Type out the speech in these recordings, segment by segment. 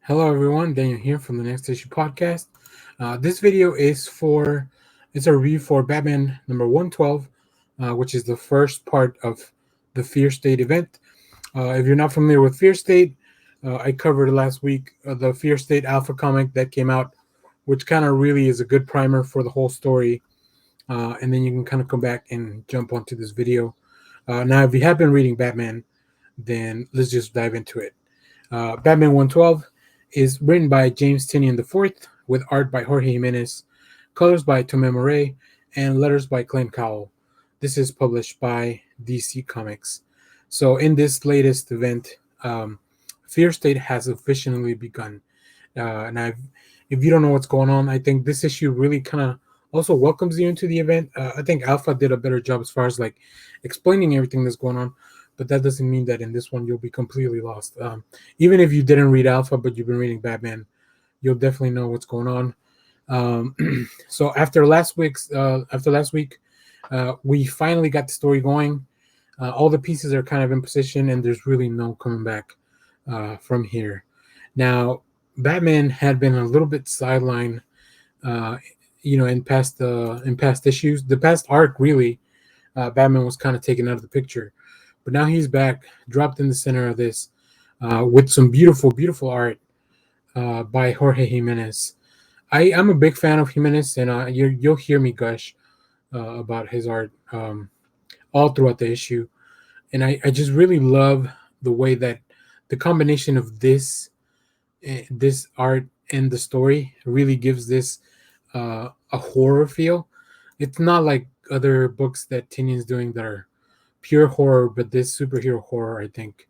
Hello, everyone. Daniel here from the Next Issue Podcast. This video is it's a review for Batman number 112, which is the first part of the Fear State event. If you're not familiar with Fear State, I covered last week the Fear State Alpha comic that came out, which kind of really is a good primer for the whole story. And then you can kind of come back and jump onto this video. Now, if you have been reading Batman, then let's just dive into it. Batman 112 is written by James Tynion IV with art by Jorge Jimenez, colors by Tomeu Morey, and letters by Cowles. This is published by DC Comics. So in this latest event, Fear State has officially begun. If you don't know what's going on, I think this issue really kind of also welcomes you into the event. I think Alpha did a better job as far as like explaining everything that's going on, but that doesn't mean that in this one you'll be completely lost. Even if you didn't read Alpha, but you've been reading Batman, you'll definitely know what's going on. So after last week, we finally got the story going. All the pieces are kind of in position, and there's really no coming back from here. Now, Batman had been a little bit sidelined, in past issues. The past arc, really, Batman was kind of taken out of the picture. But now he's back, dropped in the center of this, with some beautiful, beautiful art by Jorge Jimenez. I'm a big fan of Jimenez, and you'll hear me gush about his art all throughout the issue. And I just really love the way that the combination of this art and the story really gives this a horror feel. It's not like other books that Tynion's doing that are pure horror, but this superhero horror, I think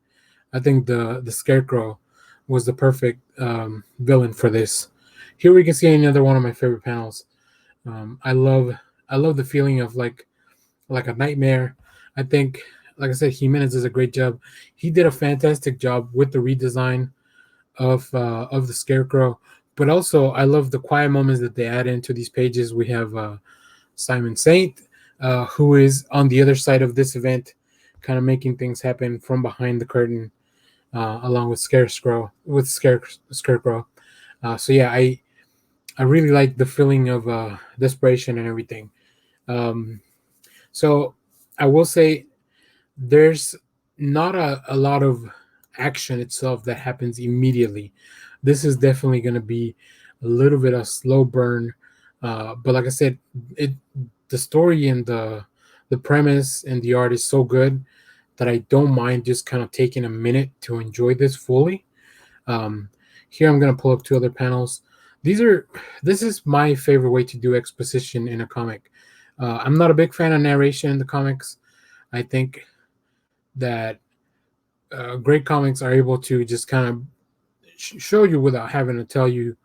the Scarecrow was the perfect villain for this. Here we can see another one of my favorite panels. I love the feeling of like a nightmare. I think, like I said, Jimenez does a great job. He did a fantastic job with the redesign of the Scarecrow, but also I love the quiet moments that they add into these pages. We have Simon Saint, who is on the other side of this event, kind of making things happen from behind the curtain, along with Scarecrow. So yeah, I really like the feeling of desperation and everything. So I will say there's not a lot of action itself that happens immediately. This is definitely going to be a little bit of slow burn, but like I said, the story and the premise and the art is so good that I don't mind just kind of taking a minute to enjoy this fully. Here I'm going to pull up two other panels. This is my favorite way to do exposition in a comic. I'm not a big fan of narration in the comics. I think that great comics are able to just kind of show you without having to tell you.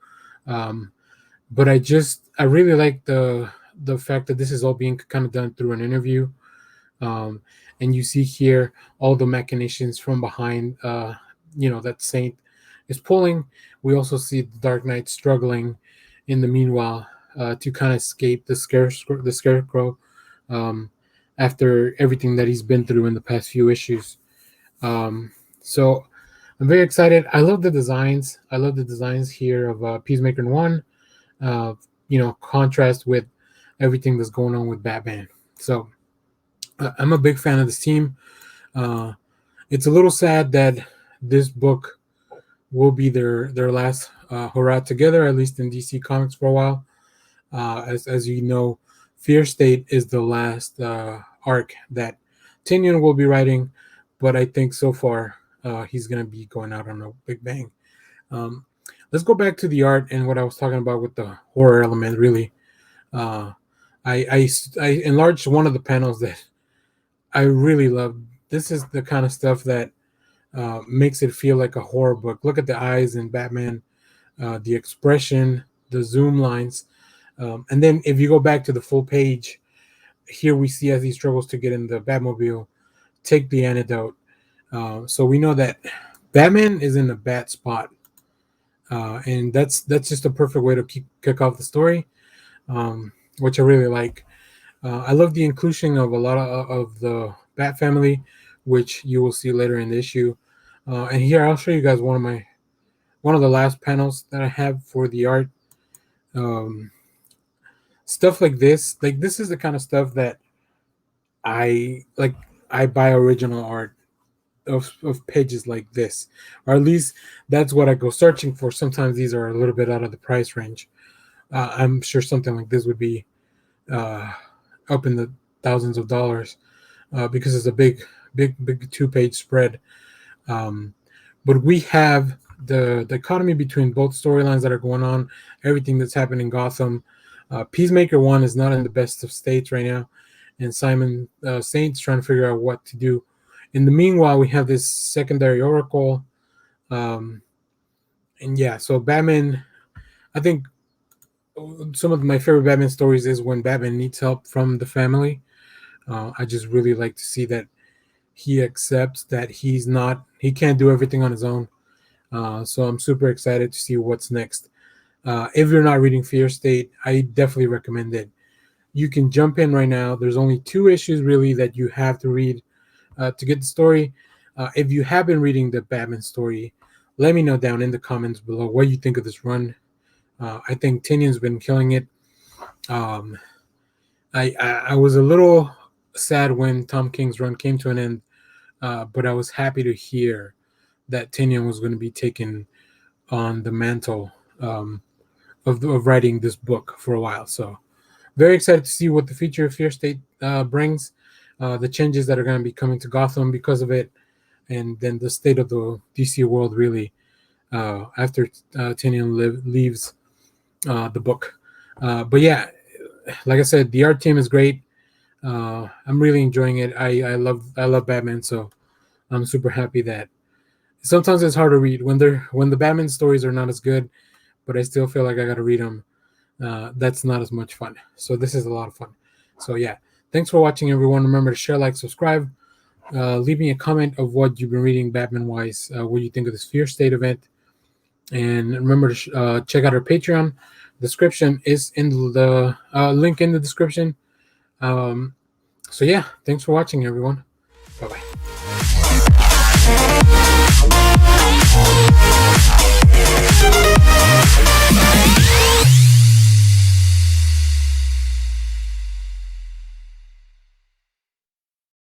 But I really like the fact that this is all being kind of done through an interview. And you see here all the machinations from behind, that Saint is pulling. We also see the Dark Knight struggling in the meanwhile to kind of escape the Scarecrow after everything that he's been through in the past few issues. So I'm very excited. I love the designs. I love the designs here of Peacemaker 1, contrast with everything that's going on with Batman. So I'm a big fan of this team. It's a little sad that this book will be their last hurrah together, at least in DC Comics for a while. As you know, Fear State is the last arc that Tynion will be writing, but I think so far he's going to be going out on a big bang. Let's go back to the art and what I was talking about with the horror element. Really, I enlarged one of the panels that I really love. This is the kind of stuff that makes it feel like a horror book. Look at the eyes in Batman, the expression, the zoom lines. And then if you go back to the full page, here we see as he struggles to get in the Batmobile, take the antidote. So we know that Batman is in a bad spot. And that's just a perfect way to kick off the story, which I really like. I love the inclusion of a lot of the Bat family, which you will see later in the issue. And here I'll show you guys one of one of the last panels that I have for the art. Um, Stuff like this is the kind of stuff that I like. I buy original art of pages like this, or at least that's what I go searching for. Sometimes these are a little bit out of the price range. I'm sure something like this would be uh, up in the thousands of dollars because it's a big 2-page spread. Um, but we have the dichotomy between both storylines that are going on, everything that's happening in Gotham. Peacemaker 1 is not in the best of states right now, and Simon Saint's trying to figure out what to do. In the meanwhile, we have this secondary Oracle. Um, and yeah, so Batman, I think some of my favorite Batman stories is when Batman needs help from the family. I just really like to see that he accepts that he can't do everything on his own. So I'm super excited to see what's next. If you're not reading Fear State, I definitely recommend it. You can jump in right now. There's only 2 issues really that you have to read to get the story. If you have been reading the Batman story, let me know down in the comments below what you think of this run. I think Tynion's been killing it. Um, I was a little sad when Tom King's run came to an end, but I was happy to hear that Tynion was going to be taking on the mantle of writing this book for a while. So very excited to see what the future of Fear State brings, the changes that are going to be coming to Gotham because of it, and then the state of the DC world really after Tynion leaves the book. But yeah, like I said, the art team is great. I'm really enjoying it. I love Batman, so I'm super happy that sometimes it's hard to read when the Batman stories are not as good, but I still feel like I got to read them. That's not as much fun. So this is a lot of fun. So yeah, thanks for watching, everyone. Remember to share, like, subscribe. Leave me a comment of what you've been reading Batman wise. What you think of this Fear State event, and remember to check out our Patreon. Description is in the link in the description. So yeah, thanks for watching, everyone. Bye bye.